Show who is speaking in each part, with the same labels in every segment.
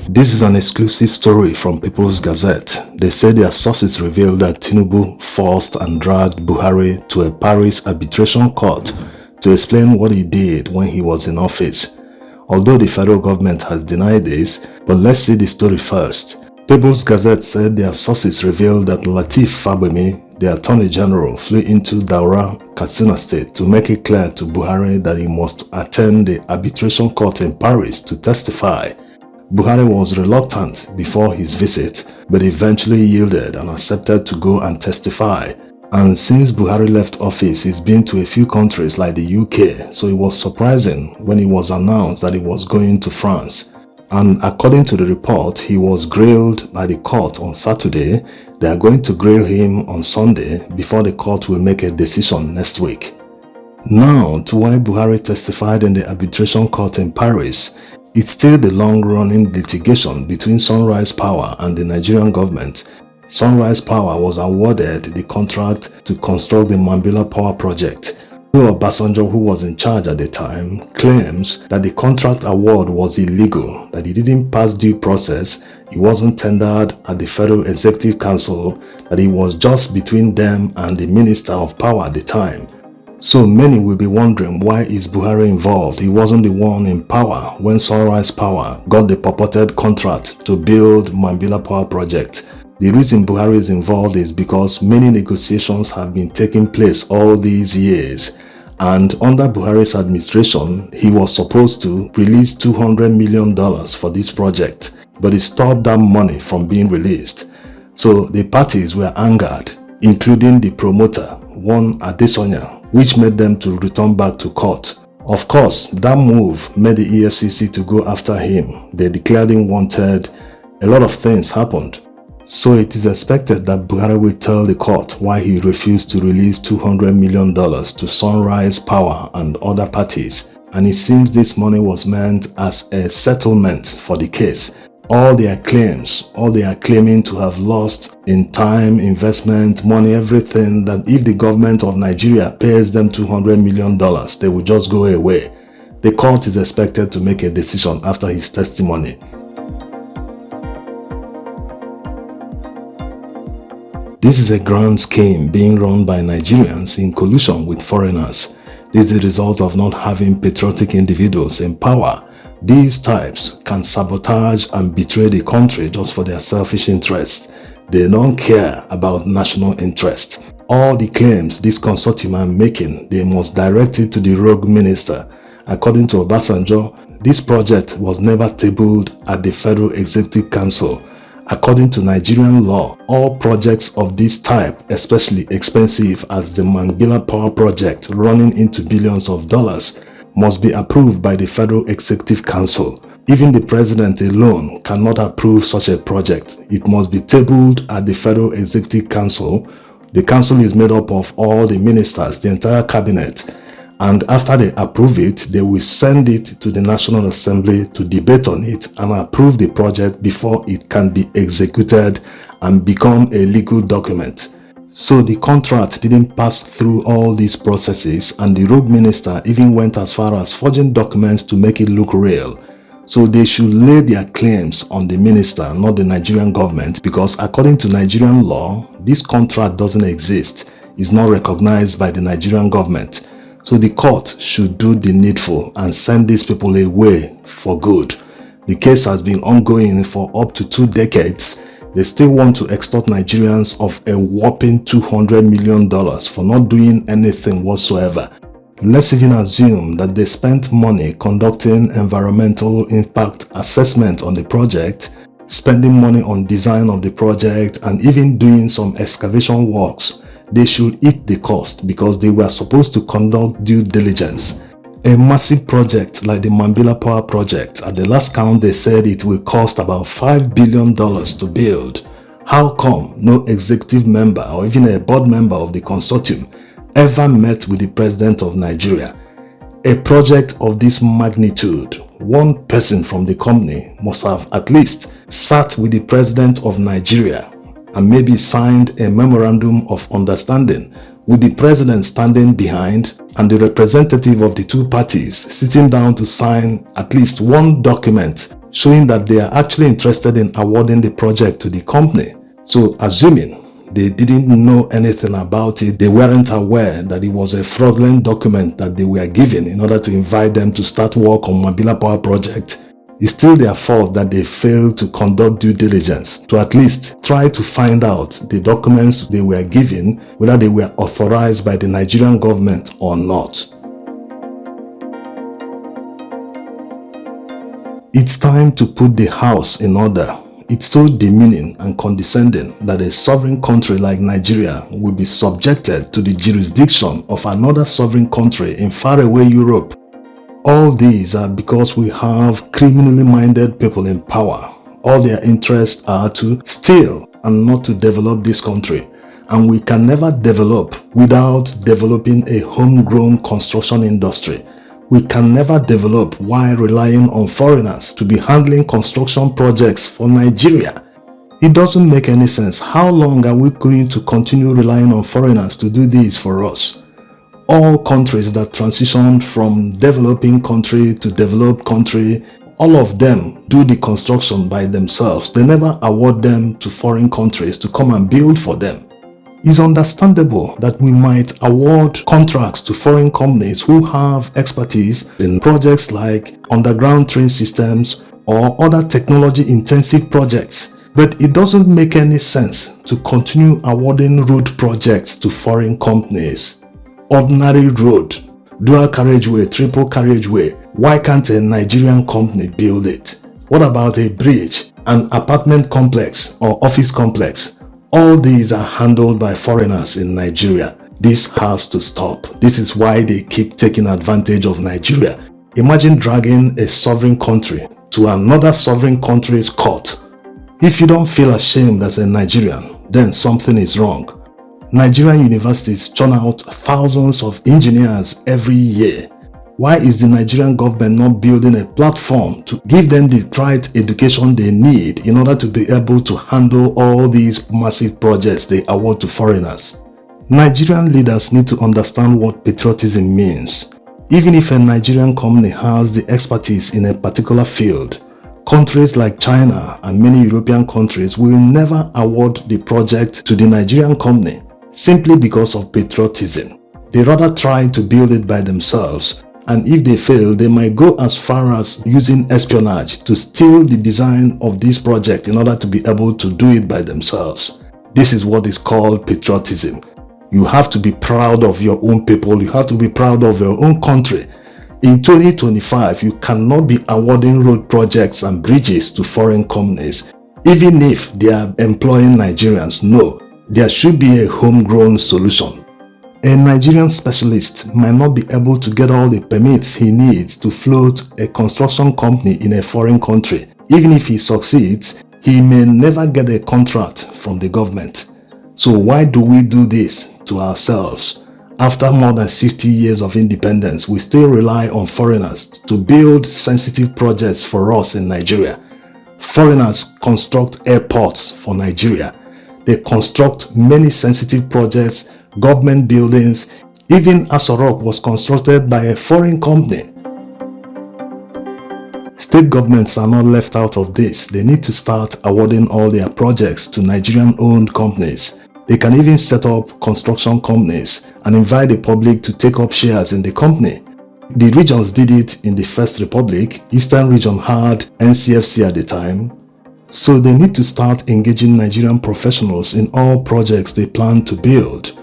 Speaker 1: This is an exclusive story from People's Gazette. They say their sources reveal that Tinubu forced and dragged Buhari to a Paris arbitration court to explain what he did when he was in office. Although the federal government has denied this, but let's see the story first. People's Gazette said their sources revealed that Lateef Fagbemi, the Attorney General, flew into Daura, Katsina State to make it clear to Buhari that he must attend the arbitration court in Paris to testify. Buhari was reluctant before his visit, but eventually yielded and accepted to go and testify. And since Buhari left office, he's been to a few countries like the UK, so it was surprising when it was announced that he was going to France. And according to the report, he was grilled by the court on Saturday. They are going to grill him on Sunday before the court will make a decision next week. Now, to why Buhari testified in the arbitration court in Paris. It's still the long-running litigation between Sunrise Power and the Nigerian government. Sunrise Power was awarded the contract to construct the Mambilla power project. Obasanjo, who was in charge at the time, claims that the contract award was illegal, that he didn't pass due process, he wasn't tendered at the Federal Executive Council, that it was just between them and the Minister of Power at the time. So many will be wondering, why is Buhari involved? He wasn't the one in power when Sunrise Power got the purported contract to build Mambilla power project. The reason Buhari is involved is because many negotiations have been taking place all these years, and under Buhari's administration, he was supposed to release $200 million for this project, but he stopped that money from being released. So the parties were angered, including the promoter, one Adesanya, which made them to return back to court. Of course, that move made the EFCC to go after him. They declared him wanted. A lot of things happened. So it is expected that Buhari will tell the court why he refused to release $200 million to Sunrise Power and other parties. And it seems this money was meant as a settlement for the case. All their claims, all they are claiming to have lost in time, investment, money, everything, that if the government of Nigeria pays them $200 million, they will just go away. The court is expected to make a decision after his testimony. This is a grand scheme being run by Nigerians in collusion with foreigners. This is the result of not having patriotic individuals in power. These types can sabotage and betray the country just for their selfish interests. They don't care about national interest. All the claims this consortium are making, they must direct it to the rogue minister. According to Obasanjo, this project was never tabled at the Federal Executive Council. According to Nigerian law, all projects of this type, especially expensive as the Mambilla power project running into billions of dollars, must be approved by the Federal Executive Council. Even the president alone cannot approve such a project. It must be tabled at the Federal Executive Council. The council is made up of all the ministers, the entire cabinet, and after they approve it, they will send it to the National Assembly to debate on it and approve the project before it can be executed and become a legal document. So the contract didn't pass through all these processes, and the rogue minister even went as far as forging documents to make it look real. So they should lay their claims on the minister, not the Nigerian government, because according to Nigerian law, this contract doesn't exist. It's not recognized by the Nigerian government. So the court should do the needful and send these people away for good. The case has been ongoing for up to 2 decades. They still want to extort Nigerians of a whopping $200 million for not doing anything whatsoever. Let's even assume that they spent money conducting environmental impact assessment on the project, spending money on design of the project, and even doing some excavation works. They should eat the cost because they were supposed to conduct due diligence. A massive project like the Mambilla Power Project, at the last count they said it will cost about $5 billion to build. How come no executive member or even a board member of the consortium ever met with the president of Nigeria? A project of this magnitude, one person from the company must have at least sat with the president of Nigeria and maybe signed a memorandum of understanding with the president standing behind and the representative of the two parties sitting down to sign at least one document showing that they are actually interested in awarding the project to the company. So assuming they didn't know anything about it, they weren't aware that it was a fraudulent document that they were given in order to invite them to start work on Mambilla Power Project, it's still their fault that they failed to conduct due diligence to at least try to find out the documents they were given, whether they were authorized by the Nigerian government or not. It's time to put the house in order. It's so demeaning and condescending that a sovereign country like Nigeria will be subjected to the jurisdiction of another sovereign country in faraway Europe. All these are because we have criminally minded people in power. All their interests are to steal and not to develop this country. And we can never develop without developing a homegrown construction industry. We can never develop while relying on foreigners to be handling construction projects for Nigeria. It doesn't make any sense. How long are we going to continue relying on foreigners to do this for us? All countries that transitioned from developing country to developed country, all of them do the construction by themselves. They never award them to foreign countries to come and build for them. It's understandable that we might award contracts to foreign companies who have expertise in projects like underground train systems or other technology-intensive projects. But it doesn't make any sense to continue awarding road projects to foreign companies. Ordinary road, dual carriageway, triple carriageway, why can't a Nigerian company build it? What about a bridge, an apartment complex or office complex? All these are handled by foreigners in Nigeria. This has to stop. This is why they keep taking advantage of Nigeria. Imagine dragging a sovereign country to another sovereign country's court. If you don't feel ashamed as a Nigerian, then something is wrong. Nigerian universities churn out thousands of engineers every year. Why is the Nigerian government not building a platform to give them the right education they need in order to be able to handle all these massive projects they award to foreigners? Nigerian leaders need to understand what patriotism means. Even if a Nigerian company has the expertise in a particular field, countries like China and many European countries will never award the project to the Nigerian company simply because of patriotism. They rather try to build it by themselves, and if they fail, they might go as far as using espionage to steal the design of this project in order to be able to do it by themselves. This is what is called patriotism. You have to be proud of your own people. You have to be proud of your own country. In 2025, you cannot be awarding road projects and bridges to foreign companies, even if they are employing Nigerians. No, there should be a homegrown solution. A Nigerian specialist might not be able to get all the permits he needs to float a construction company in a foreign country. Even if he succeeds, he may never get a contract from the government. So why do we do this to ourselves? After more than 60 years of independence, we still rely on foreigners to build sensitive projects for us in Nigeria. Foreigners construct airports for Nigeria. They construct many sensitive projects, government buildings. Even Aso Rock was constructed by a foreign company. State governments are not left out of this. They need to start awarding all their projects to Nigerian-owned companies. They can even set up construction companies and invite the public to take up shares in the company. The regions did it in the First Republic. Eastern region had NCFC at the time. So they need to start engaging Nigerian professionals in all projects they plan to build.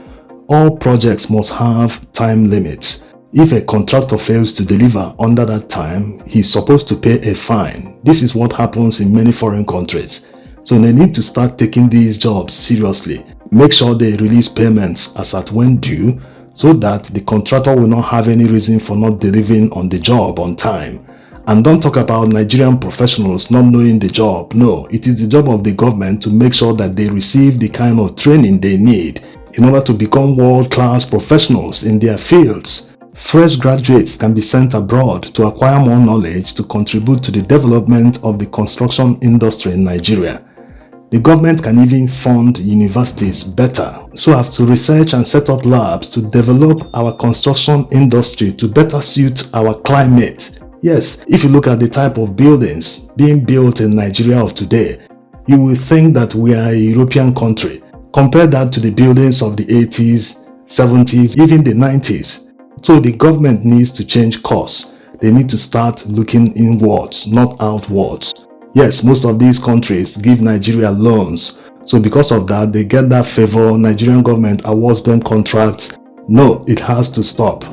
Speaker 1: All projects must have time limits. If a contractor fails to deliver under that time, he's supposed to pay a fine. This is what happens in many foreign countries. So they need to start taking these jobs seriously. Make sure they release payments as at when due, so that the contractor will not have any reason for not delivering on the job on time. And don't talk about Nigerian professionals not knowing the job. No, it is the job of the government to make sure that they receive the kind of training they need in order to become world-class professionals in their fields. Fresh graduates can be sent abroad to acquire more knowledge to contribute to the development of the construction industry in Nigeria. The government can even fund universities better so as to research and set up labs to develop our construction industry to better suit our climate. Yes, if you look at the type of buildings being built in Nigeria of today, you will think that we are a European country. Compare that to the buildings of the 80s, 70s, even the 90s. So the government needs to change course. They need to start looking inwards, not outwards. Yes, most of these countries give Nigeria loans. So because of that, they get that favor. Nigerian government awards them contracts. No, it has to stop.